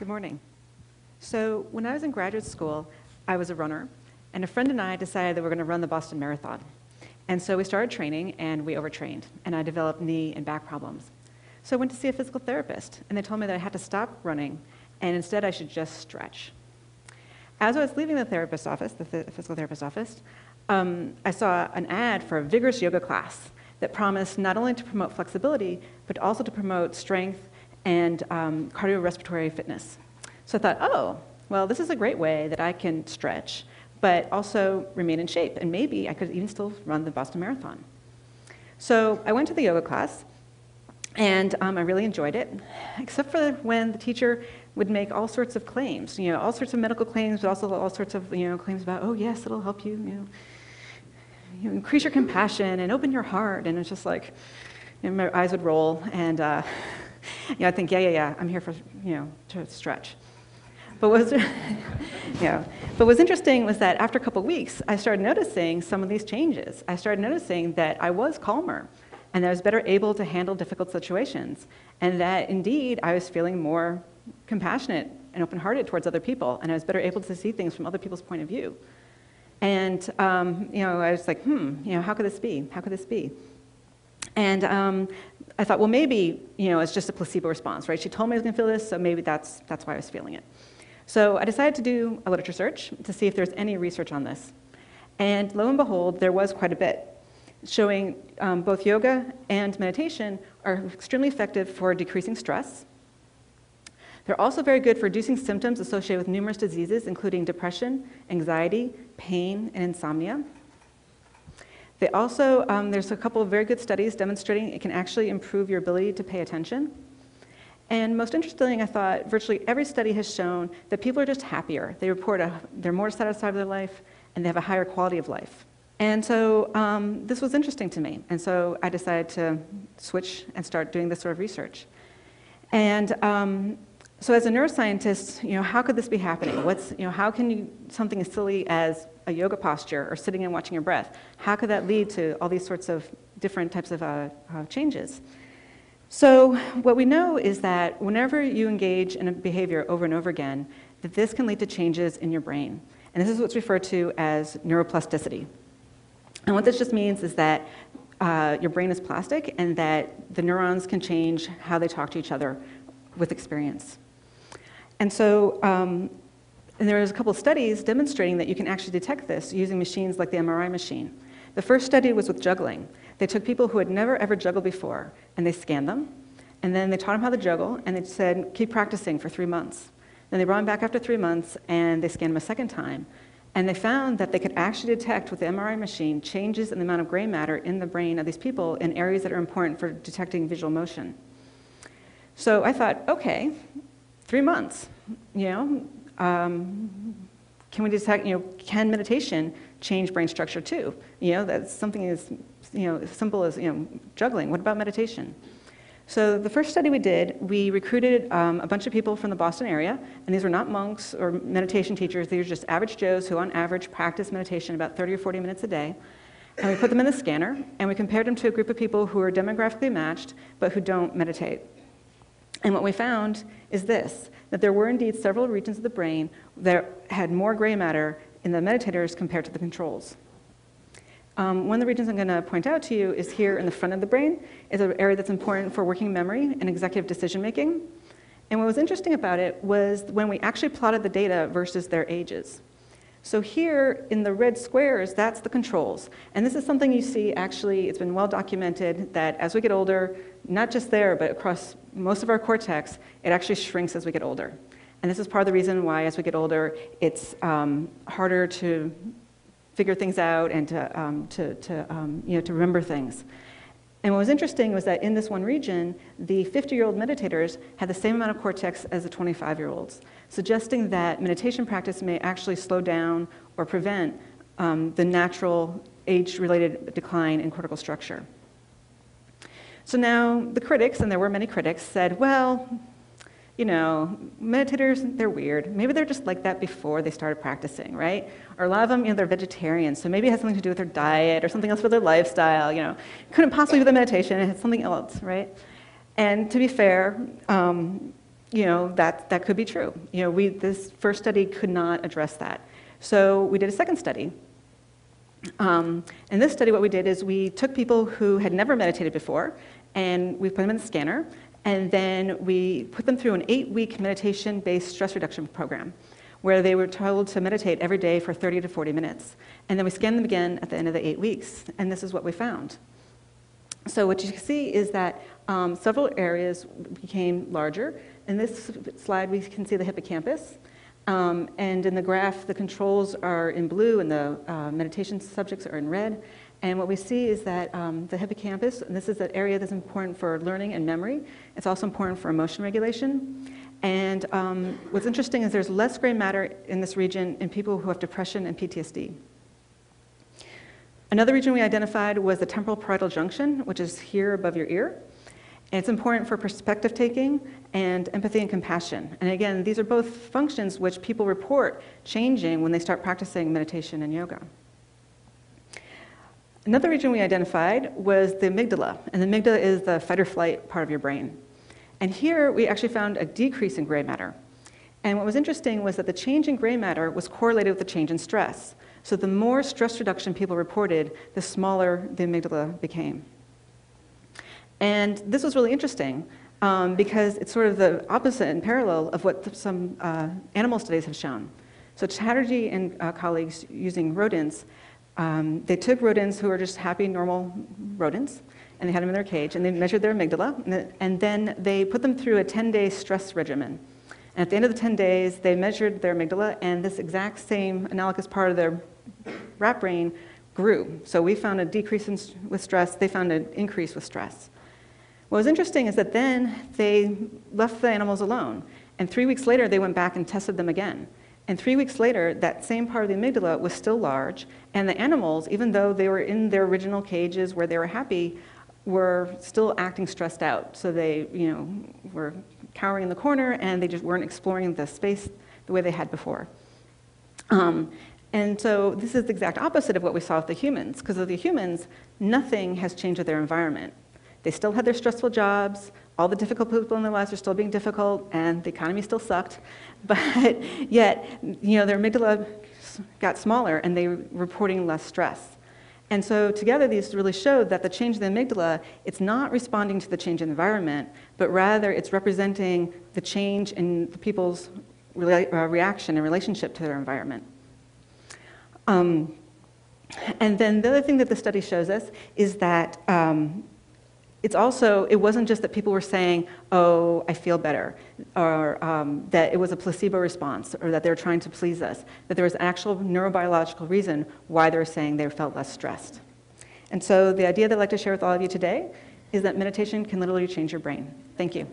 Good morning. So when I was in graduate school, I was a runner, and a friend and I decided that we were going to run the Boston Marathon. And so we started training, and we overtrained, and I developed knee and back problems. So I went to see a physical therapist, and they told me that I had to stop running, and instead I should just stretch. As I was leaving the therapist's office, the physical therapist's office, I saw an ad for a vigorous yoga class that promised not only to promote flexibility, but also to promote strength and cardiorespiratory fitness. So I thought, oh, well, this is a great way that I can stretch, but also remain in shape, and maybe I could even still run the Boston Marathon. So I went to the yoga class, and I really enjoyed it, except for when the teacher would make all sorts of claims, all sorts of medical claims, but also all sorts of claims about, oh yes, it'll help you, increase your compassion and open your heart, and it's just like, my eyes would roll, and I think, yeah, I'm here for to stretch. But what's interesting was that after a couple of weeks, I started noticing some of these changes. I started noticing that I was calmer, and that I was better able to handle difficult situations, and that indeed I was feeling more compassionate and open-hearted towards other people, and I was better able to see things from other people's point of view. And I was like, how could this be? How could this be? And I thought, well, maybe it's just a placebo response, right? She told me I was going to feel this, so maybe that's why I was feeling it. So I decided to do a literature search to see if there's any research on this. And lo and behold, there was quite a bit, showing both yoga and meditation are extremely effective for decreasing stress. They're also very good for reducing symptoms associated with numerous diseases, including depression, anxiety, pain, and insomnia. They also, there's a couple of very good studies demonstrating it can actually improve your ability to pay attention. And most interesting, I thought, virtually every study has shown that people are just happier. They report they're more satisfied with their life, and they have a higher quality of life. And so this was interesting to me. And so I decided to switch and start doing this sort of research. And so as a neuroscientist, how could this be happening? How can something as silly as a yoga posture or sitting and watching your breath, how could that lead to all these sorts of different types of changes? So what we know is that whenever you engage in a behavior over and over again, that this can lead to changes in your brain. And this is what's referred to as neuroplasticity. And what this just means is that your brain is plastic and that the neurons can change how they talk to each other with experience. And so and there was a couple of studies demonstrating that you can actually detect this using machines like the MRI machine. The first study was with juggling. They took people who had never ever juggled before, and they scanned them, and then they taught them how to juggle, and they said, keep practicing for 3 months. Then they brought them back after 3 months, and they scanned them a second time, and they found that they could actually detect with the MRI machine changes in the amount of gray matter in the brain of these people in areas that are important for detecting visual motion. So I thought, okay, 3 months, can we detect, can meditation change brain structure too? That's something as simple as juggling. What about meditation? So the first study we did, we recruited a bunch of people from the Boston area, and these were not monks or meditation teachers. These were just average Joes who on average practice meditation about 30 or 40 minutes a day. And we put them in the scanner, and we compared them to a group of people who are demographically matched, but who don't meditate. And what we found is this, that there were indeed several regions of the brain that had more gray matter in the meditators compared to the controls. One of the regions I'm going to point out to you is here in the front of the brain. It's an area that's important for working memory and executive decision making. And what was interesting about it was when we actually plotted the data versus their ages. So here in the red squares, that's the controls. And this is something you see actually, it's been well documented that as we get older, not just there, but across most of our cortex, it actually shrinks as we get older. And this is part of the reason why as we get older, it's harder to figure things out and to remember things. And what was interesting was that in this one region, the 50-year-old meditators had the same amount of cortex as the 25-year-olds, suggesting that meditation practice may actually slow down or prevent the natural age-related decline in cortical structure. So now the critics, and there were many critics, said, well, meditators, they're weird. Maybe they're just like that before they started practicing, right? Or a lot of them, they're vegetarians, so maybe it has something to do with their diet or something else with their lifestyle, Couldn't possibly be the meditation, it had something else, right? And to be fair, that could be true. This first study could not address that. So we did a second study. In this study, what we did is we took people who had never meditated before, and we put them in the scanner, and then we put them through an 8-week meditation-based stress reduction program, where they were told to meditate every day for 30 to 40 minutes. And then we scanned them again at the end of the 8 weeks, and this is what we found. So what you can see is that several areas became larger. In this slide, we can see the hippocampus. And in the graph, the controls are in blue and the meditation subjects are in red. And what we see is that the hippocampus, and this is an area that's important for learning and memory. It's also important for emotion regulation. And what's interesting is there's less gray matter in this region in people who have depression and PTSD. Another region we identified was the temporal parietal junction, which is here above your ear. And it's important for perspective taking and empathy and compassion. And again, these are both functions which people report changing when they start practicing meditation and yoga. Another region we identified was the amygdala. And the amygdala is the fight or flight part of your brain. And here we actually found a decrease in gray matter. And what was interesting was that the change in gray matter was correlated with the change in stress. So the more stress reduction people reported, the smaller the amygdala became. And this was really interesting because it's sort of the opposite and parallel of what some animal studies have shown. So Chatterjee and colleagues using rodents, they took rodents who were just happy, normal rodents, and they had them in their cage, and they measured their amygdala, and then they put them through a 10-day stress regimen. And at the end of the 10 days, they measured their amygdala, and this exact same analogous part of their rat brain grew. So we found a decrease with stress. They found an increase with stress. What was interesting is that then they left the animals alone. And 3 weeks later, they went back and tested them again. And 3 weeks later, that same part of the amygdala was still large. And the animals, even though they were in their original cages where they were happy, were still acting stressed out. So they were cowering in the corner, and they just weren't exploring the space the way they had before. And so this is the exact opposite of what we saw with the humans, because with the humans, nothing has changed with their environment. They still had their stressful jobs, all the difficult people in their lives are still being difficult, and the economy still sucked, but yet, their amygdala got smaller and they were reporting less stress. And so together, these really showed that the change in the amygdala, it's not responding to the change in the environment, but rather it's representing the change in the people's reaction and relationship to their environment. And then the other thing that the study shows us is that it wasn't just that people were saying, oh, I feel better, or that it was a placebo response, or that they were trying to please us, that there was an actual neurobiological reason why they were saying they felt less stressed. And so the idea that I'd like to share with all of you today is that meditation can literally change your brain. Thank you.